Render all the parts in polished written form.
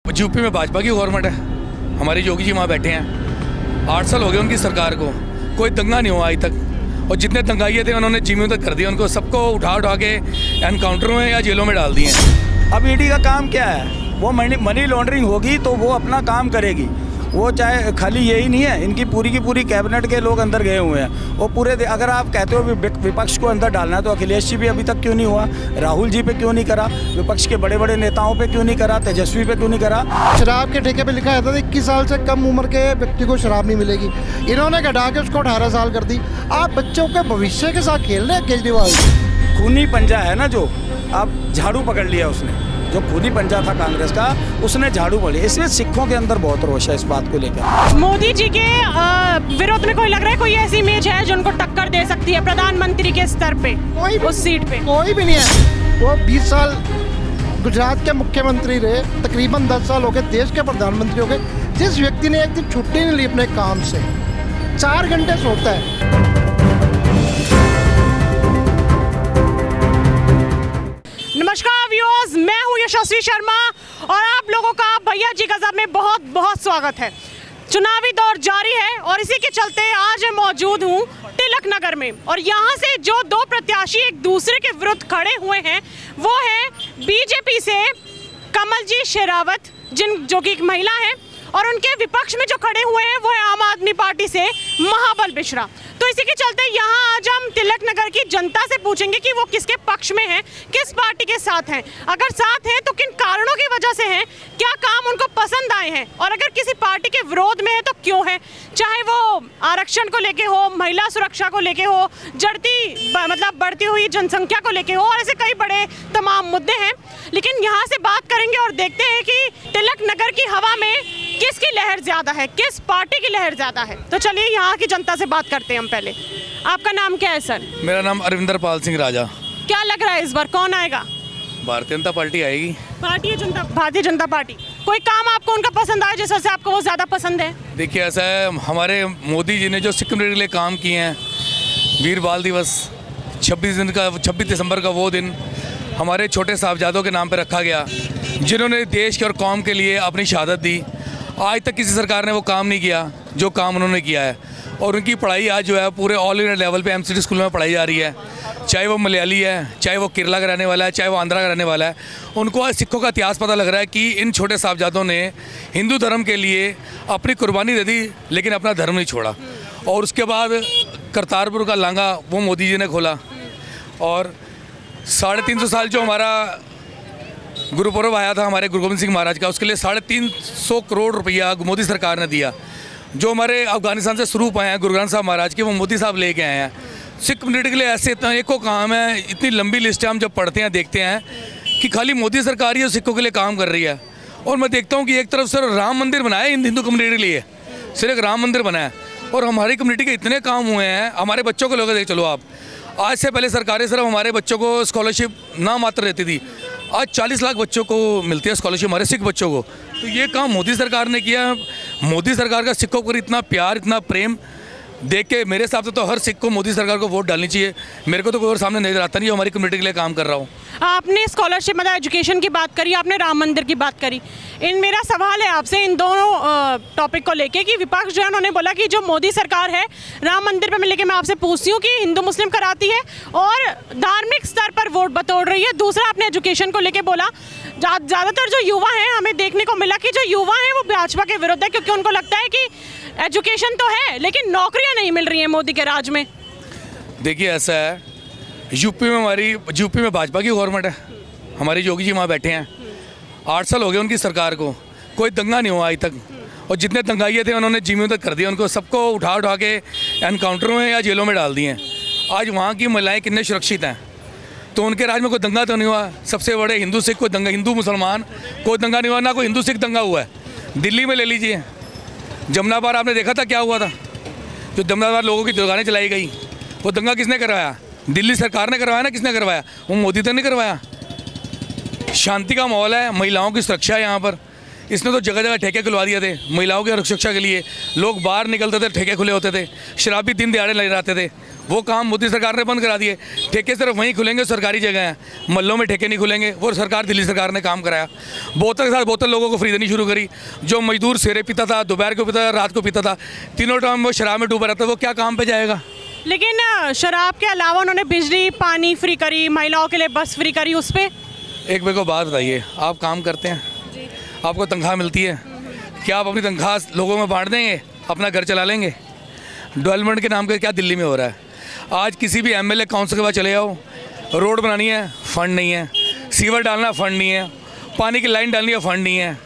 UP में भाजपा की government है, हमारे योगी जी वहाँ बैठे हैं। 8 साल हो गए उनकी सरकार को, कोई दंगा नहीं हुआ आज तक। और जितने दंगाइए थे उन्होंने जिम्मे तक कर दिए, उनको सबको उठा के एनकाउंटरों में या जेलों में डाल दिए हैं। अब ईडी का काम क्या है? वो मनी लॉन्ड्रिंग होगी तो वो अपना काम करेगी। वो चाहे खाली यही नहीं है, इनकी पूरी की पूरी कैबिनेट के लोग अंदर गए हुए हैं। वो पूरे अगर आप कहते हो विपक्ष को अंदर डालना है तो अखिलेश जी भी अभी तक क्यों नहीं हुआ? राहुल जी पे क्यों नहीं करा? विपक्ष के बड़े बड़े नेताओं पे क्यों नहीं करा? तेजस्वी पे क्यों नहीं करा? शराब के ठेके पे लिखा रहता था 21 साल से कम उम्र के व्यक्ति को शराब नहीं मिलेगी। इन्होंने घटा के उसको 18 साल कर दी। आप बच्चों के भविष्य के साथ खेल रहे हैं केजरीवाल। खूनी पंजा है ना, जो अब झाड़ू पकड़ लिया उसने, जो खूनी पंजा था कांग्रेस का, उसने झाड़ू पकड़ी। इसलिए सिखों के अंदर बहुत रोष है इस बात को लेकर। मोदी जी के विरोध में कोई लग रहा है कोई ऐसी इमेज है जो उनको टक्कर दे सकती है प्रधानमंत्री के स्तर पे, उस सीट पे? कोई भी नहीं है। वो 20 साल गुजरात के मुख्यमंत्री रहे, तकरीबन 10 साल हो गए देश के प्रधानमंत्री हो गए। जिस व्यक्ति ने एक दिन छुट्टी नहीं ली अपने काम से, 4 घंटे सोता है। नमस्कार व्यूअर्स, मैं हूँ यशस्वी शर्मा और आप लोगों का भैया जी गजब में बहुत बहुत स्वागत है। चुनावी दौर जारी है और इसी के चलते आज मैं मौजूद हूँ तिलक नगर में। और यहाँ से जो दो प्रत्याशी एक दूसरे के विरुद्ध खड़े हुए हैं वो है बीजेपी से कमलजीत शेरावत, जो कि एक महिला है, और उनके विपक्ष में जो खड़े हुए हैं वो है आम आदमी पार्टी से महाबल मिश्रा। तो इसी के चलते यहाँ आज हम तिलक नगर की जनता से पूछेंगे कि वो किसके पक्ष में हैं, किस पार्टी के साथ हैं, अगर साथ हैं तो किन कारणों की वजह से हैं, क्या काम उनको पसंद आए हैं, और अगर किसी पार्टी के विरोध में है तो क्यों है। चाहे वो आरक्षण को लेके हो, महिला सुरक्षा को लेके हो, बढ़ती हुई जनसंख्या को लेके हो, और ऐसे कई बड़े तमाम मुद्दे हैं। लेकिन यहाँ से बात करेंगे और देखते हैं कि तिलक नगर की हवा में किसकी लहर ज्यादा है, किस पार्टी की लहर ज्यादा है। तो चलिए यहाँ की जनता से बात करते हैं हम पहले। आपका नाम क्या है सर? मेरा नाम अरविंदर पाल सिंह राजा। क्या लग रहा है इस बार कौन आएगा? भारतीय जनता पार्टी आएगी। भारतीय जनता पार्टी। कोई काम आपको उनका पसंद आया जिस वजह से आपको वो ज्यादा पसंद है? देखिए ऐसा है, हमारे मोदी जी ने जो सिक्किम के लिए काम किए हैं, वीर बाल दिवस 26 दिसंबर का वो दिन हमारे छोटे साहबजादों के नाम पर रखा गया, जिन्होंने देश के और कौम के लिए अपनी शहादत दी। आज तक किसी सरकार ने वो काम नहीं किया जो काम उन्होंने किया है। और उनकी पढ़ाई आज जो है पूरे ऑल इंडिया लेवल पे एमसीडी स्कूल में पढ़ाई जा रही है। चाहे वो मलयाली है, चाहे वो केरला का रहने वाला है, चाहे वो आंध्रा का रहने वाला है, उनको आज सिखों का इतिहास पता लग रहा है कि इन छोटे साहबजादों ने हिंदू धर्म के लिए अपनी कुर्बानी दे दी, लेकिन अपना धर्म नहीं छोड़ा। और उसके बाद करतारपुर का लांघा वो मोदी जी ने खोला। और 350 साल जो हमारा गुरुपर्व आया था हमारे गुरु गोविंद सिंह महाराज का, उसके लिए 350 करोड़ रुपया मोदी सरकार ने दिया। जो हमारे अफगानिस्तान से स्वरूप आए हैं गुरु ग्रंथ साहब महाराज के, वो मोदी साहब लेके आए हैं। सिख कम्युनिटी के लिए ऐसे इतना एक को काम है, इतनी लंबी लिस्ट है, हम जब पढ़ते हैं देखते हैं कि खाली मोदी सरकार ही जो सिखों के लिए काम कर रही है। और मैं देखता हूँ कि एक तरफ सिर्फ राम मंदिर बनाया हिंदू कम्युनिटी के लिए, सिर्फ एक राम मंदिर बनाया, और हमारी कम्युनिटी के इतने काम हुए हैं। हमारे बच्चों को लोग देख चलो आप, आज से पहले सरकारें सिर्फ हमारे बच्चों को स्कॉलरशिप ना मात्र रहती थी, आज 40 लाख बच्चों को मिलती है स्कॉलरशिप, हमारे सिख बच्चों को। तो ये काम मोदी सरकार ने किया। मोदी सरकार का सिखों पर इतना प्यार, इतना प्रेम देख के मेरे हिसाब से तो हर सिख को मोदी सरकार को वोट डालनी चाहिए। मेरे को तो कोई और सामने नजर आता नहीं, हमारी कम्युनिटी के लिए काम कर रहा हूँ। आपने स्कॉलरशिप एजुकेशन की बात करी, आपने राम मंदिर की बात करी। मेरा सवाल है आपसे इन दोनों टॉपिक को लेके कि विपक्ष जो है उन्होंने बोला कि जो मोदी सरकार है राम मंदिर पे लेके मैं आपसे पूछती हूँ कि हिंदू मुस्लिम कराती है और धार्मिक स्तर पर वोट बटोर रही है। दूसरा आपने एजुकेशन को लेके बोला, ज़्यादातर जो युवा हैं हमें देखने को मिला कि जो युवा हैं वो भाजपा के विरुद्ध है, क्योंकि उनको लगता है कि एजुकेशन तो है लेकिन नौकरियां नहीं मिल रही हैं मोदी के राज में। देखिए ऐसा है, यूपी में भाजपा की गवर्नमेंट है, हमारे योगी जी वहाँ बैठे हैं। 8 साल हो गए उनकी सरकार को, कोई दंगा नहीं हुआ आज तक। और जितने दंगाइए थे उन्होंने जिम्मे तक कर दिए, उनको सबको उठा के एनकाउंटरों में या जेलों में डाल दिए हैं। आज वहाँ की महिलाएं कितने सुरक्षित हैं, तो उनके राज में कोई दंगा तो नहीं हुआ। सबसे बड़े हिंदू सिख कोई दंगा, हिंदू मुसलमान कोई दंगा नहीं हुआ, ना कोई हिंदू सिख दंगा हुआ है। दिल्ली में ले लीजिए, जमुना पार आपने देखा था क्या हुआ था, जो जमुना पार लोगों की दुकानें चलाई गई, वो दंगा किसने करवाया? दिल्ली सरकार ने करवाया ना, किसने करवाया? वो मोदी तो नहीं करवाया। शांति का माहौल है, महिलाओं की सुरक्षा है यहाँ पर। इसने तो जगह जगह ठेके खुलवा दिए थे महिलाओं की सुरक्षा के लिए। लोग बाहर निकलते थे, ठेके खुले होते थे, शराबी दिन दिहाड़े ले जाते थे, वो काम मोदी सरकार ने बंद करा दिए। ठेके सिर्फ वहीं खुलेंगे सरकारी जगह हैं, मल्लों में ठेके नहीं खुलेंगे। वो सरकार, दिल्ली सरकार ने काम कराया। बोतल के साथ बोतल लोगों को फ्री देनी शुरू करी। जो मजदूर सवेरे पीता था, दोपहर को पीता था, रात को पीता था, तीनों टाइम वो शराब में डूबा रहता, वो क्या काम पे जाएगा? लेकिन शराब के अलावा उन्होंने बिजली पानी फ्री करी, महिलाओं के लिए बस फ्री करी। उस पर एक मेरे को बात बताइए, आप काम करते हैं, आपको तनख्वाह मिलती है, क्या आप अपनी तनख्वाह लोगों में बांट देंगे, अपना घर चला लेंगे? डेवलपमेंट के नाम पे क्या दिल्ली में हो रहा है? आज किसी भी एमएलए काउंसिल के पास चले जाओ, रोड बनानी है, फंड नहीं है। सीवर डालना, फंड नहीं है। पानी की लाइन डालनी है, फंड नहीं है।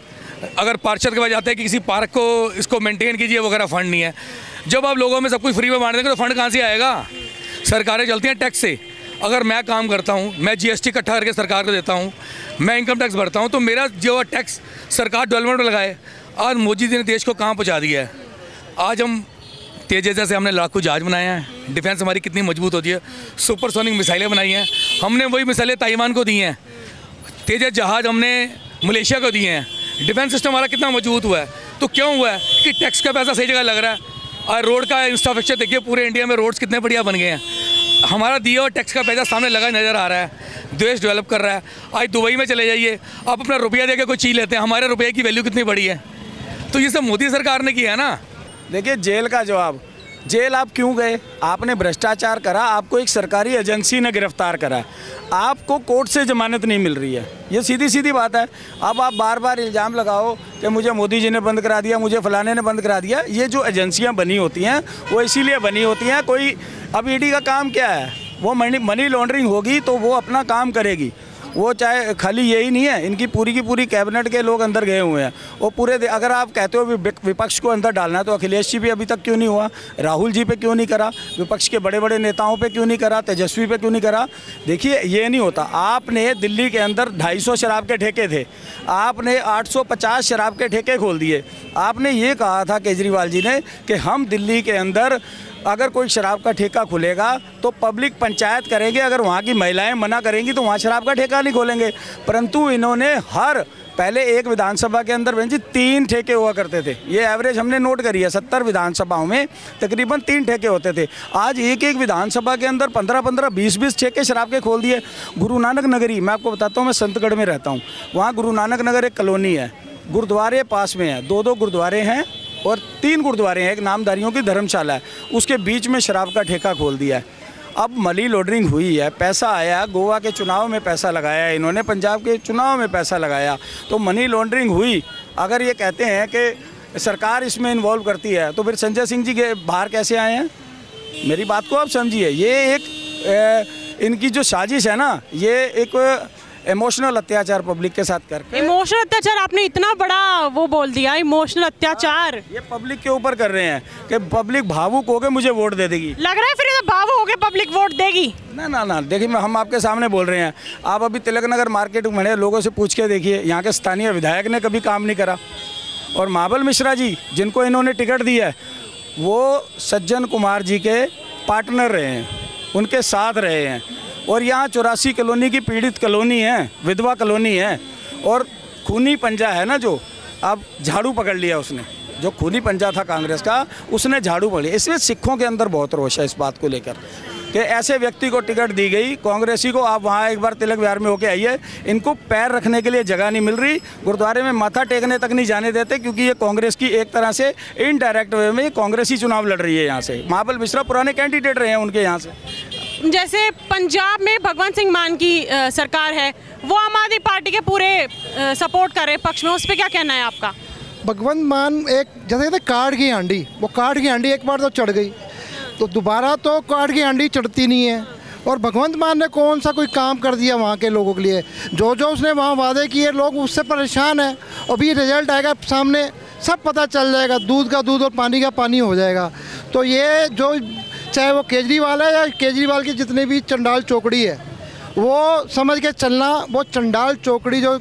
अगर पार्षद के पास जाते हैं कि किसी पार्क को इसको मेंटेन कीजिए वगैरह, फंड नहीं है। जब आप लोगों में सब कुछ फ्री में बांट देंगे तो फंड कहाँ से आएगा? सरकारें चलती हैं टैक्स से। अगर मैं काम करता हूँ, मैं जीएसटी इकट्ठा करके सरकार को देता हूँ, मैं इनकम टैक्स भरता हूँ, तो मेरा जो टैक्स सरकार डेवलपमेंट में लगाए। आज मोदी जी ने देश को कहाँ पहुँचा दिया है। आज हम तेजस से हमने लड़ाकू जहाज बनाए हैं, डिफेंस हमारी कितनी मजबूत होती है। सुपरसोनिक मिसाइलें बनाई हैं हमने, वही मिसाइलें ताइवान को दी हैं। तेजस जहाज हमने मलेशिया को दिए हैं। डिफेंस सिस्टम हमारा कितना मजबूत हुआ है। तो क्यों हुआ है कि टैक्स का पैसा सही जगह लग रहा है। और रोड का इंफ्रास्ट्रक्चर देखिए, पूरे इंडिया में रोड्स कितने बढ़िया बन गए हैं। हमारा दिया और टैक्स का पैसा सामने लगा नज़र आ रहा है। देश डेवलप कर रहा है। आज दुबई में चले जाइए, आप अपना रुपया देकर कोई चीज़ लेते हैं, हमारे रुपये की वैल्यू कितनी बड़ी है। तो ये सब मोदी सरकार ने किया है ना। देखिए, जेल का जवाब, जेल आप क्यों गए? आपने भ्रष्टाचार करा, आपको एक सरकारी एजेंसी ने गिरफ्तार करा, आपको कोर्ट से जमानत नहीं मिल रही है। ये सीधी सीधी बात है। अब आप बार बार इल्ज़ाम लगाओ कि मुझे मोदी जी ने बंद करा दिया, मुझे फलाने ने बंद करा दिया। ये जो एजेंसियां बनी होती हैं वो इसीलिए बनी होती हैं। कोई, अब ईडी का काम क्या है? वो मनी लॉन्ड्रिंग होगी तो वो अपना काम करेगी। वो चाहे खाली यही नहीं है, इनकी पूरी की पूरी कैबिनेट के लोग अंदर गए हुए हैं। वो पूरे अगर आप कहते हो विपक्ष को अंदर डालना है तो अखिलेश जी पे अभी तक क्यों नहीं हुआ? राहुल जी पे क्यों नहीं करा? विपक्ष के बड़े बड़े नेताओं पे क्यों नहीं करा? तेजस्वी पे क्यों नहीं करा? देखिए, ये नहीं होता। आपने दिल्ली के अंदर 250 शराब के ठेके थे, आपने 850 शराब के ठेके खोल दिए। आपने ये कहा था केजरीवाल जी ने कि हम दिल्ली के अंदर अगर कोई शराब का ठेका खुलेगा तो पब्लिक पंचायत करेंगे, अगर वहाँ की महिलाएं मना करेंगी तो वहाँ शराब का ठेका नहीं खोलेंगे। परंतु इन्होंने पहले एक विधानसभा के अंदर बहन जी 3 ठेके हुआ करते थे। ये एवरेज हमने नोट करी है, 70 विधानसभाओं में तकरीबन 3 ठेके होते थे। आज एक एक विधानसभा के अंदर 15-15, 20-20 ठेके शराब के खोल दिए। गुरु नानक नगरी, मैं आपको बताता हूँ, मैं संतगढ़ में रहता हूँ, वहाँ गुरु नानक नगर एक कॉलोनी है, गुरुद्वारे पास में है, 2-2 गुरुद्वारे हैं और 3 गुरुद्वारे हैं, एक नामधारियों की धर्मशाला है, उसके बीच में शराब का ठेका खोल दिया है। अब मनी लॉन्ड्रिंग हुई है, पैसा आया, गोवा के चुनाव में पैसा लगाया इन्होंने, पंजाब के चुनाव में पैसा लगाया, तो मनी लॉन्ड्रिंग हुई। अगर ये कहते हैं कि सरकार इसमें इन्वॉल्व करती है तो फिर संजय सिंह जी के बाहर कैसे आए हैं? मेरी बात को आप समझिए। ये एक इनकी जो साजिश है ना, ये एक इमोशनल अत्याचार पब्लिक के साथ करके। इमोशनल अत्याचार, आपने इतना बड़ा वो बोल दिया, इमोशनल अत्याचार। ये पब्लिक के ऊपर कर रहे हैं कि पब्लिक भावुक हो के मुझे वोट दे देगी। लग रहा है फिर ये भावुक हो के पब्लिक वोट देगी? ना, देखिए, हम आपके सामने बोल रहे हैं। आप अभी तिलक नगर मार्केट में खड़े लोगों से पूछ के देखिए, यहाँ के स्थानीय विधायक ने कभी काम नहीं करा। और महाबल मिश्रा जी, जिनको इन्होंने टिकट दी है, वो सज्जन कुमार जी के पार्टनर रहे हैं, उनके साथ रहे हैं। और यहाँ 84 कॉलोनी की पीड़ित कॉलोनी है, विधवा कॉलोनी है, और खूनी पंजा है ना, जो अब झाड़ू पकड़ लिया उसने, जो खूनी पंजा था कांग्रेस का, उसने झाड़ू पकड़ लिया। इसमें सिखों के अंदर बहुत रोष है इस बात को लेकर कि ऐसे व्यक्ति को टिकट दी गई, कांग्रेसी को। आप वहाँ एक बार तिलक विहार में होके आइए, इनको पैर रखने के लिए जगह नहीं मिल रही, गुरुद्वारे में माथा टेकने तक नहीं जाने देते, क्योंकि ये कांग्रेस की एक तरह से इनडायरेक्ट वे में कांग्रेसी चुनाव लड़ रही है यहाँ से। महाबल मिश्रा पुराने कैंडिडेट रहे हैं उनके यहाँ से। जैसे पंजाब में भगवंत सिंह मान की सरकार है, वो आम आदमी पार्टी के पूरे सपोर्ट कर रहे हैं पक्ष में, उस पर क्या कहना है आपका? भगवंत मान एक जैसे कहते कार्ड की हांडी, वो कार्ड की हांडी एक बार तो चढ़ गई तो दोबारा तो कार्ड की हांडी चढ़ती नहीं है। और भगवंत मान ने कौन सा कोई काम कर दिया वहाँ के लोगों के लिए? जो उसने वहाँ वादे किए, लोग उससे परेशान हैं। अभी रिजल्ट आएगा सामने, सब पता चल जाएगा, दूध का दूध और पानी का पानी हो जाएगा। तो ये जो चाहे वो केजरीवाल है या केजरीवाल की जितनी भी चंडाल चौकड़ी है, वो समझ के चलना, वो चंडाल चौकड़ी जो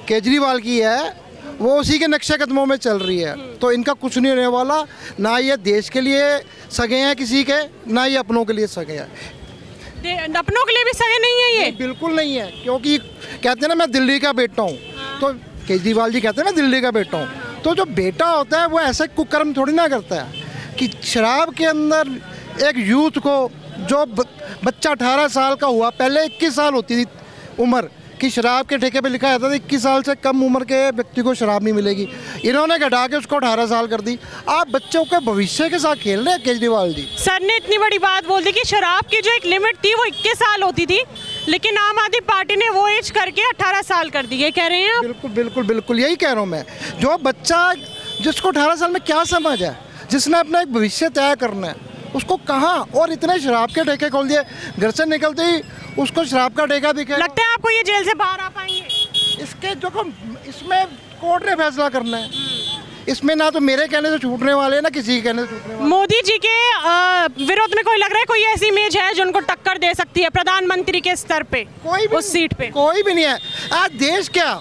केजरीवाल की है वो उसी के नक्शे कदमों में चल रही है। तो इनका कुछ नहीं होने वाला। ना ये देश के लिए सगे हैं किसी के, ना ये अपनों के लिए सगे हैं। अपनों के लिए भी सगे नहीं है ये? बिल्कुल नहीं है, क्योंकि कहते हैं ना मैं दिल्ली का बेटा हूँ, तो केजरीवाल जी कहते हैं ना दिल्ली का बेटा हूँ। तो जो बेटा होता है वो ऐसे कुकर्म थोड़ी ना करता है कि शराब के अंदर एक यूथ को जो बच्चा 18 साल का हुआ, पहले 21 साल होती थी उम्र कि शराब के ठेके पे लिखा जाता था 21 साल से कम उम्र के व्यक्ति को शराब नहीं मिलेगी। इन्होंने घटा के उसको 18 साल कर दी। आप बच्चों के भविष्य के साथ खेल रहे हैं केजरीवाल जी। सर ने इतनी बड़ी बात बोल दी कि शराब की जो एक लिमिट थी वो 21 साल होती थी, लेकिन आम आदमी पार्टी ने वो एज करके 18 साल कर दी। ये कह रहे हैं आप? बिल्कुल बिल्कुल बिल्कुल यही कह रहा हूँ मैं। जो बच्चा जिसको 18 साल में क्या समझ है, जिसने अपना एक भविष्य तय करना है, उसको कहाँ और इतने शराब के ठेके खोल दिए। घर से निकलते ही उसको शराब का ठेका दिखे। लगता है आपको ये जेल से बाहर आ पाएंगे? इसके जो इसमें कोर्ट ने फैसला करना है। इसमें ना तो मेरे कहने से छूटने वाले हैं, ना किसी के कहने से छूटने वाले। मोदी जी के विरोध में कोई लग रहा है कोई ऐसी इमेज है जो उनको टक्कर दे सकती है प्रधानमंत्री के स्तर पे? कोई भी उस सीट पे कोई भी नहीं है। आज देश क्या,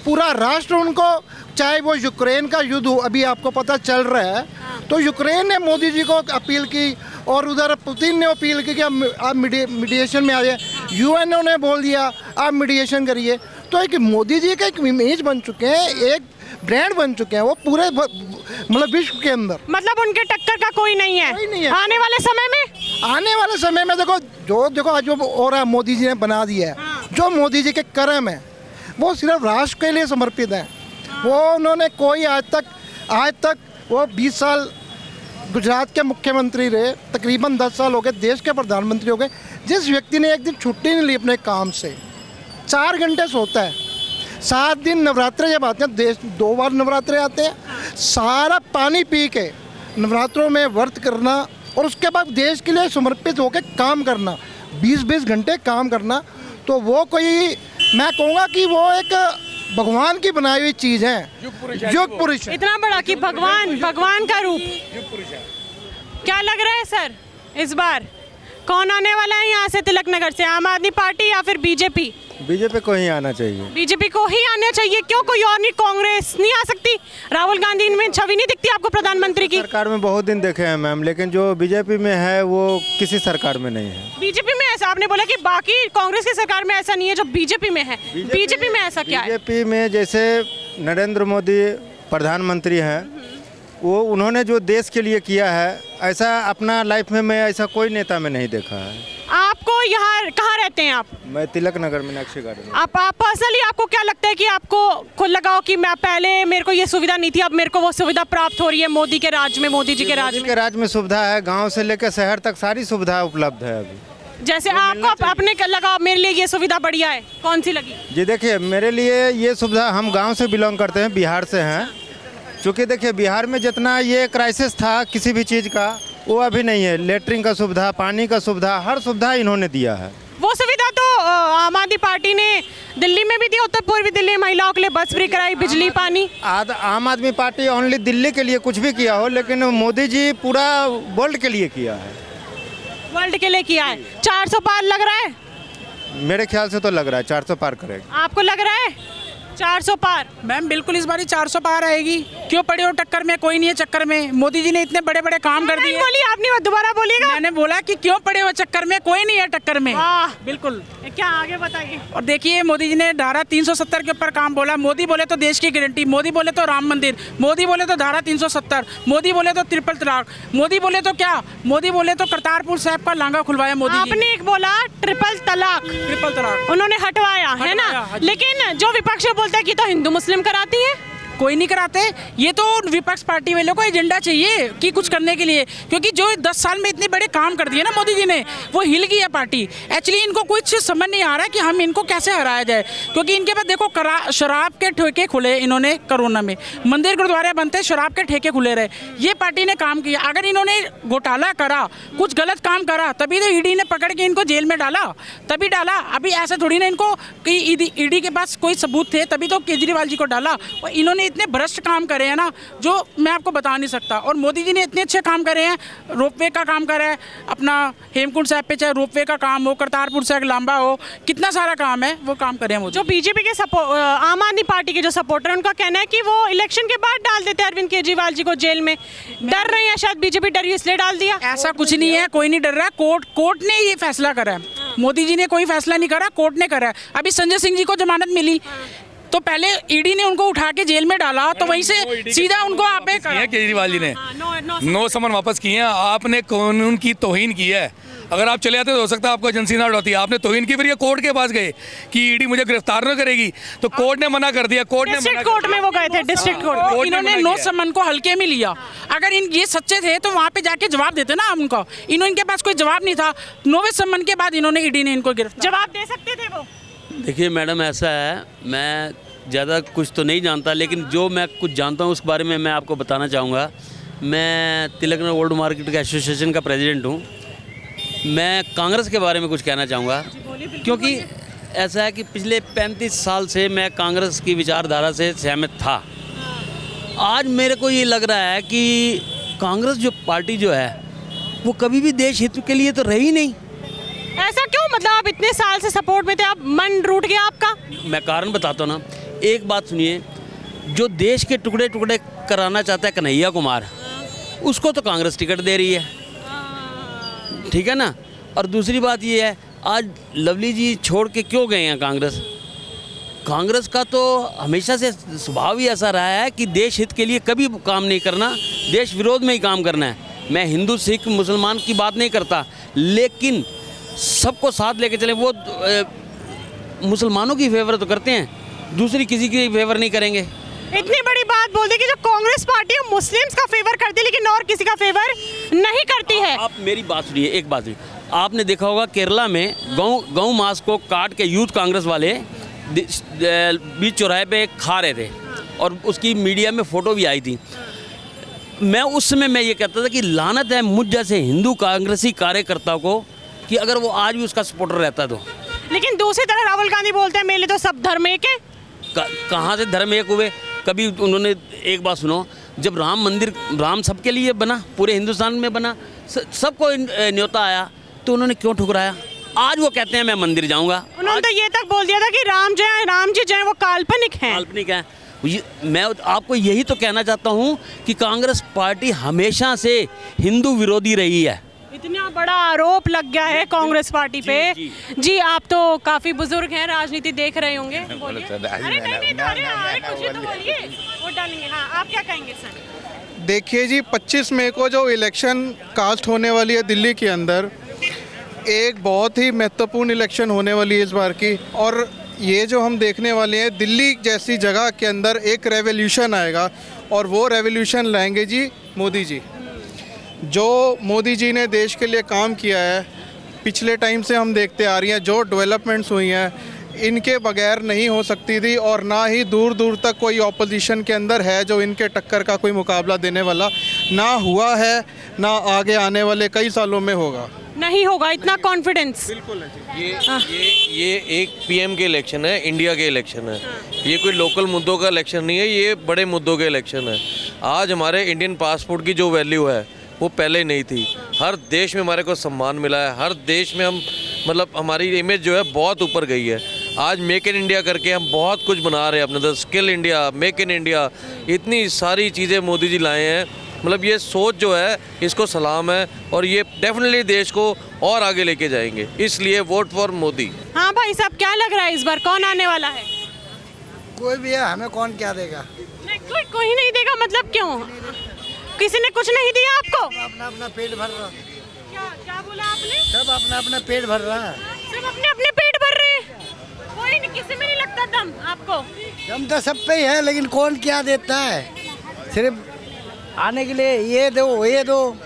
पूरा राष्ट्र उनको, चाहे वो यूक्रेन का युद्ध हो, अभी आपको पता चल रहा है, तो यूक्रेन ने मोदी जी को अपील की और उधर पुतिन ने अपील की कि आप मीडिएशन में आ जाए। यूएनओ ने बोल दिया आप मीडिएशन करिए। तो एक मोदी जी का एक इमेज बन चुके हैं, एक ब्रांड बन चुके हैं वो पूरे मतलब विश्व के अंदर। मतलब उनके टक्कर का कोई नहीं है? कोई नहीं है। आने वाले समय में देखो आज जो हो रहा है, मोदी जी ने बना दिया है। जो मोदी जी के कर्म है वो सिर्फ राष्ट्र के लिए समर्पित है। वो उन्होंने कोई आज तक वो 20 साल गुजरात के मुख्यमंत्री रहे, तकरीबन 10 साल हो गए देश के प्रधानमंत्री हो गए। जिस व्यक्ति ने एक दिन छुट्टी नहीं ली अपने काम से, 4 घंटे सोता है, 7 दिन नवरात्रे जब आते हैं, देश 2 बार नवरात्रे आते हैं, सारा पानी पी के नवरात्रों में व्रत करना और उसके बाद देश के लिए समर्पित होकर काम करना, 20-20 घंटे काम करना, तो वो कोई, मैं कहूँगा कि वो एक भगवान की बनाई हुई चीज है। युग पुरुष इतना बड़ा कि भगवान का रूप। क्या लग रहा है सर इस बार कौन आने वाला है यहाँ से तिलक नगर से, आम आदमी पार्टी या फिर बीजेपी? बीजेपी को ही आना चाहिए। बीजेपी को ही आना चाहिए? क्यों, कोई और नहीं? कांग्रेस नहीं आ सकती? राहुल गांधी इनमें छवि नहीं दिखती आपको प्रधानमंत्री की? सरकार में बहुत दिन देखे हैं मैम, लेकिन जो बीजेपी में है वो किसी सरकार में नहीं है। बीजेपी में ऐसा आपने बोला कि बाकी कांग्रेस की सरकार में ऐसा नहीं है, जो बीजेपी में है। बीजेपी में ऐसा क्या है? बीजेपी में जैसे नरेंद्र मोदी प्रधानमंत्री हैं, वो उन्होंने जो देश के लिए किया है, ऐसा अपना लाइफ में मैं ऐसा कोई नेता में नहीं देखा है। आपको यहाँ कहाँ रहते हैं आप? मैं तिलक नगर में, नक्शे गार्डन में। आप पर्सनली आपको क्या लगता है कि आपको खुद लगाओ कि मैं पहले मेरे को ये सुविधा नहीं थी, अब मेरे को वो सुविधा प्राप्त हो रही है मोदी के राज में, मोदी जी के राज में? राज में सुविधा है, गांव से लेकर शहर तक सारी सुविधा उपलब्ध है अभी। जैसे आपको अपने लगाओ, मेरे लिए ये सुविधा बढ़िया है, कौन सी लगी? जी देखिए, मेरे लिए ये सुविधा, हम गांव से बिलोंग करते हैं, बिहार से हैं। चूँकि देखिए बिहार में जितना ये क्राइसिस था किसी भी चीज़ का, वो अभी नहीं है। लेटरिन का सुविधा, पानी का सुविधा, हर सुविधा इन्होंने दिया है। वो सुविधा तो आम आदमी पार्टी ने दिल्ली में भी दी, उत्तर पूर्वी दिल्ली में महिलाओं के लिए बस फ्री कराई, बिजली पानी। आम आदमी पार्टी ओनली दिल्ली के लिए कुछ भी किया हो, लेकिन मोदी जी पूरा वर्ल्ड के लिए किया है। वर्ल्ड के लिए किया है। 400 पार लग रहा है? मेरे ख्याल से तो लग रहा है 400 पार करेगा। आपको लग रहा है 400 पार? मैम बिल्कुल इस बार 400 पार आएगी। क्यों पड़े हो टक्कर में, कोई नहीं है चक्कर में। मोदी जी ने इतने बड़े बड़े काम कर दिए। बोली आपने, दोबारा बोलिएगा। मैंने बोला कि क्यों पड़े हो चक्कर में, कोई नहीं है टक्कर में। बिल्कुल। क्या आगे बताइए। और देखिए मोदी जी ने धारा 370 के ऊपर काम बोला। मोदी बोले तो देश की गारंटी, मोदी बोले तो राम मंदिर, मोदी बोले तो धारा 370, मोदी बोले तो ट्रिपल तलाक, मोदी बोले तो क्या, मोदी बोले तो करतारपुर साहब का लांगा खुलवाया मोदी जी। आपने एक बोला ट्रिपल तलाक, उन्होंने हटवाया है ना, लेकिन जो विपक्ष बोलता है कि तो हिंदू मुस्लिम कराती है। कोई नहीं कराते। ये तो विपक्ष पार्टी वालों को एजेंडा चाहिए कि कुछ करने के लिए, क्योंकि जो 10 साल में इतने बड़े काम कर दिए ना मोदी जी ने, वो हिल गई है पार्टी। एक्चुअली इनको कुछ समझ नहीं आ रहा है कि हम इनको कैसे हराया जाए, क्योंकि इनके पास देखो शराब के ठेके खुले इन्होंने कोरोना में, मंदिर गुरुद्वारे बनते, शराब के ठेके खुले रहे। ये पार्टी ने काम किया। अगर इन्होंने घोटाला करा, कुछ गलत काम करा, तभी तो ईडी ने पकड़ के इनको जेल में डाला, तभी डाला। अभी ऐसा थोड़ी ना इनको कि ईडी के पास कोई सबूत थे तभी तो केजरीवाल जी को डाला। और इन्होंने इतने भ्रष्ट काम करे हैं ना, जो मैं आपको बता नहीं सकता। और मोदी जी ने इतने अच्छे काम करे हैं, रोपवे का काम करा है अपना, हेमकुंड साहब पे चाहे रोपवे का काम हो, करतारपुर से लांबा हो, कितना सारा काम है, वो काम करे हैं। जो बीजेपी के आम आदमी पार्टी के जो सपोर्टर हैं, उनका कहना है कि वो इलेक्शन के बाद डाल देते हैं अरविंद केजरीवाल जी को जेल में। डर रहे हैं शायद, बीजेपी डरी इसलिए डाल दिया। ऐसा कुछ नहीं है, कोई नहीं डर रहा। कोर्ट ने ये फैसला करा है, मोदी जी ने कोई फैसला नहीं करा, कोर्ट ने करा है। अभी संजय सिंह जी को जमानत मिली तो पहले ईडी ने उनको उठा के जेल में डाला, तो वहीं से सीधा उनको आपे केजरीवाल जी ने 9 समन वापस किए हैं। आपने कानून की तौहीन की है। अगर आप चले आते तो हो सकता है आपको एजेंसी ना उठाती। आपने तौहीन की, फिर ये कोर्ट के पास गए कि ईडी मुझे गिरफ्तार न करेगी, तो कोर्ट ने मना कर दिया। कोर्ट ने डिस्ट्रिक्ट कोर्ट में वो गए थे, डिस्ट्रिक्ट कोर्ट में। कोर्ट ने इन्होंने मना नो किया। सम्मान को हल्के में लिया। अगर ये सच्चे थे तो वहाँ पे जाके जवाब देते ना उनको। इनके पास कोई जवाब नहीं था। नोवे सम्मान के बाद इन्होंने ईडी ने इनको गिरफ्तार। जवाब दे सकते थे वो। देखिए मैडम, ऐसा है, मैं ज़्यादा कुछ तो नहीं जानता, लेकिन जो मैं कुछ जानता हूँ उस बारे में मैं आपको बताना चाहूँगा। मैं तिलक नगर ओल्ड मार्केट के एसोसिएशन का प्रेसिडेंट हूँ। मैं कांग्रेस के बारे में कुछ कहना चाहूँगा, क्योंकि ऐसा है कि पिछले 35 साल से मैं कांग्रेस की विचारधारा से सहमत था। आज मेरे को ये लग रहा है कि कांग्रेस जो पार्टी जो है वो कभी भी देश हित के लिए तो रही नहीं। ऐसा क्यों? मतलब आप इतने साल से सपोर्ट में थे, आप मन रूठ गया आपका? मैं कारण बताता हूँ ना, एक बात सुनिए, जो देश के टुकड़े टुकड़े कराना चाहता है कन्हैया कुमार, उसको तो कांग्रेस टिकट दे रही है, ठीक है ना। और दूसरी बात ये है, आज लवली जी छोड़ के क्यों गए हैं कांग्रेस? कांग्रेस का तो हमेशा से स्वभाव ही ऐसा रहा है कि देश हित के लिए कभी काम नहीं करना, देश विरोध में ही काम करना है। मैं हिंदू सिख मुसलमान की बात नहीं करता, लेकिन सबको साथ लेके चले। वो मुसलमानों की फेवर तो करते हैं, दूसरी किसी की फेवर नहीं करेंगे। इतनी बड़ी बात बोल दी कि जो कांग्रेस पार्टी है मुस्लिम्स का फेवर करती है लेकिन और किसी का फेवर नहीं करती है। आप मेरी बात सुनिए, एक बात सुनिए। आपने देखा होगा केरला में गौ मांस को काट के यूथ कांग्रेस वाले बीच चौराहे पे खा रहे थे, और उसकी मीडिया में फ़ोटो भी आई थी। मैं उस समय मैं ये कहता था कि लानत है मुझ जैसे हिंदू कांग्रेसी कार्यकर्ता को कि अगर वो आज भी उसका सपोर्टर रहता तो। लेकिन दूसरी तरफ राहुल गांधी बोलते हैं मेरे तो सब धर्म एक है। कहाँ से धर्म एक हुए? कभी उन्होंने, एक बात सुनो, जब राम मंदिर, राम सबके लिए बना, पूरे हिंदुस्तान में बना, सबको न्योता आया, तो उन्होंने क्यों ठुकराया? आज वो कहते हैं मैं मंदिर जाऊंगा। उन्होंने तो ये तक बोल दिया था कि राम जी जय वो काल्पनिक हैं। काल्पनिक है। मैं आपको यही तो कहना चाहता हूँ कि कांग्रेस पार्टी हमेशा से हिंदू विरोधी रही है। इतना बड़ा आरोप लग गया है कांग्रेस पार्टी पे। जी आप तो काफी बुजुर्ग हैं, राजनीति देख रहे होंगे, बोलिए। अरे नहीं, कुछ तो बोलिए, वोट डालेंगे। हाँ, आप क्या कहेंगे सर? देखिए जी, 25 मई को जो इलेक्शन कास्ट होने वाली है दिल्ली के अंदर, एक बहुत ही महत्वपूर्ण इलेक्शन होने वाली है इस बार की। और ये जो हम देखने वाले हैं, दिल्ली जैसी जगह के अंदर एक रेवोल्यूशन आएगा, और वो रेवोल्यूशन लाएंगे जी मोदी जी। जो मोदी जी ने देश के लिए काम किया है, पिछले टाइम से हम देखते आ रही हैं, जो डेवलपमेंट्स हुई हैं, इनके बगैर नहीं हो सकती थी, और ना ही दूर दूर तक कोई ऑपोजिशन के अंदर है जो इनके टक्कर का कोई मुकाबला देने वाला ना हुआ है, ना आगे आने वाले कई सालों में होगा। नहीं होगा, इतना कॉन्फिडेंस? बिल्कुल है जी। ये एक पीएम के इलेक्शन है, इंडिया के इलेक्शन है। ये कोई लोकल मुद्दों का इलेक्शन नहीं है, ये बड़े मुद्दों के इलेक्शन है। आज हमारे इंडियन पासपोर्ट की जो वैल्यू है वो पहले नहीं थी। हर देश में हमारे को सम्मान मिला है, हर देश में हम, मतलब हमारी इमेज जो है बहुत ऊपर गई है। आज मेक इन इंडिया करके हम बहुत कुछ बना रहे हैं अपने, skill India, make in India, इतनी सारी चीज़ें मोदी जी लाए हैं। मतलब ये सोच जो है, इसको सलाम है, और ये डेफिनेटली देश को और आगे लेके जाएंगे, इसलिए वोट फॉर मोदी। हाँ भाई साहब, क्या लग रहा है इस बार कौन आने वाला है? कोई भी है, हमें कौन क्या देगा? नहीं, कोई नहीं देगा, मतलब क्यों? किसी ने कुछ नहीं दिया आपको? अपना अपना पेट भर रहा। क्या बोला आपने? सब अपना अपना पेट भर रहा है। सब अपने अपने पेट भर रहे हैं, कोई नहीं, किसी में नहीं लगता दम आपको? दम तो सब पे ही है, लेकिन कौन क्या देता है? सिर्फ आने के लिए ये दो,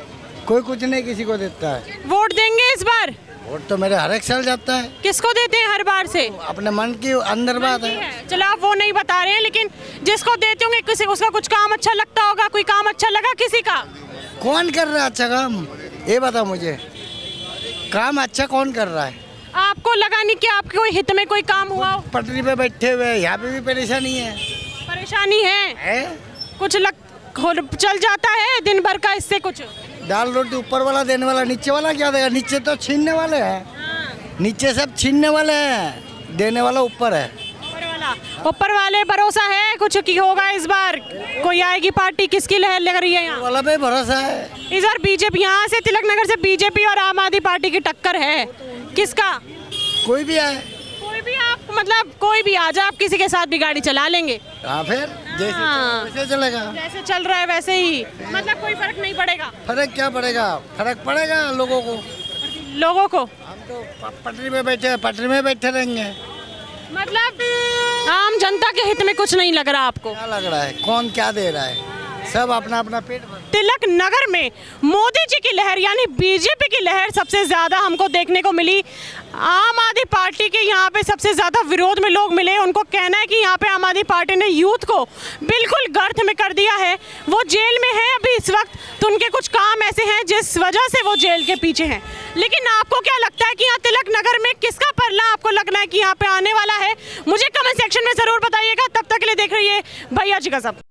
कोई कुछ नहीं किसी को देता है। वोट देंगे इस बार? वोट तो मेरे हर एक साल जाता है। किसको देते हैं हर बार से? अपने मन की अंदर बात है। चलो आप वो नहीं बता रहे हैं, लेकिन जिसको देते होंगे किसी उसका कुछ काम अच्छा लगता होगा, कोई काम अच्छा लगा किसी का? कौन कर रहा है अच्छा काम, ये बताओ मुझे। काम अच्छा कौन कर रहा है? आपको लगा नहीं कि आपके कोई हित में कोई काम हुआ हो? पटरी पे बैठे हुए, यहाँ पे भी परेशानी है। परेशानी है? कुछ चल जाता है दिन भर का, इससे कुछ? दाल रोटी ऊपर वाला देने वाला, नीचे वाला क्या देगा? नीचे तो छीनने वाले हैं, नीचे सब छीनने वाले हैं, देने वाला ऊपर है। ऊपर वाले भरोसा है कुछ की होगा इस बार? कोई आएगी पार्टी? किसकी लहर लग रही है यहाँ? वाला पे भरोसा है। इस बार बीजेपी, यहाँ से तिलक नगर से बीजेपी और आम आदमी पार्टी की टक्कर है, किसका? कोई भी आए, कोई भी, आप मतलब कोई भी आ जाए, आप किसी के साथ भी गाड़ी चला लेंगे? हाँ, फिर जैसे चलेगा, जैसे चल रहा है वैसे ही, मतलब कोई फर्क नहीं पड़ेगा? फर्क क्या पड़ेगा? फर्क पड़ेगा लोगों को। लोगों को? हम तो पटरी में बैठे हैं, पटरी में बैठे रहेंगे। मतलब आम जनता के हित में कुछ नहीं लग रहा आपको? क्या लग रहा है, कौन क्या दे रहा है, सब अपना अपना पेट भर। तिलक नगर में मोदी जी की लहर यानी बीजेपी की लहर सबसे ज्यादा हमको देखने को मिली। आम आदमी पार्टी के यहाँ पे सबसे ज्यादा विरोध में लोग मिले। उनको कहना है कि यहाँ पे आम आदमी पार्टी ने यूथ को बिल्कुल गर्त में कर दिया है। वो जेल में है अभी इस वक्त, तो उनके कुछ काम ऐसे हैं जिस वजह से वो जेल के पीछे हैं। लेकिन आपको क्या लगता है कि यहाँ तिलक नगर में किसका पलड़ा आपको लगना है कि यहाँ पे आने वाला है? मुझे कमेंट सेक्शन में जरूर बताइएगा। तब तक के लिए देख रही है भैया जी गजब।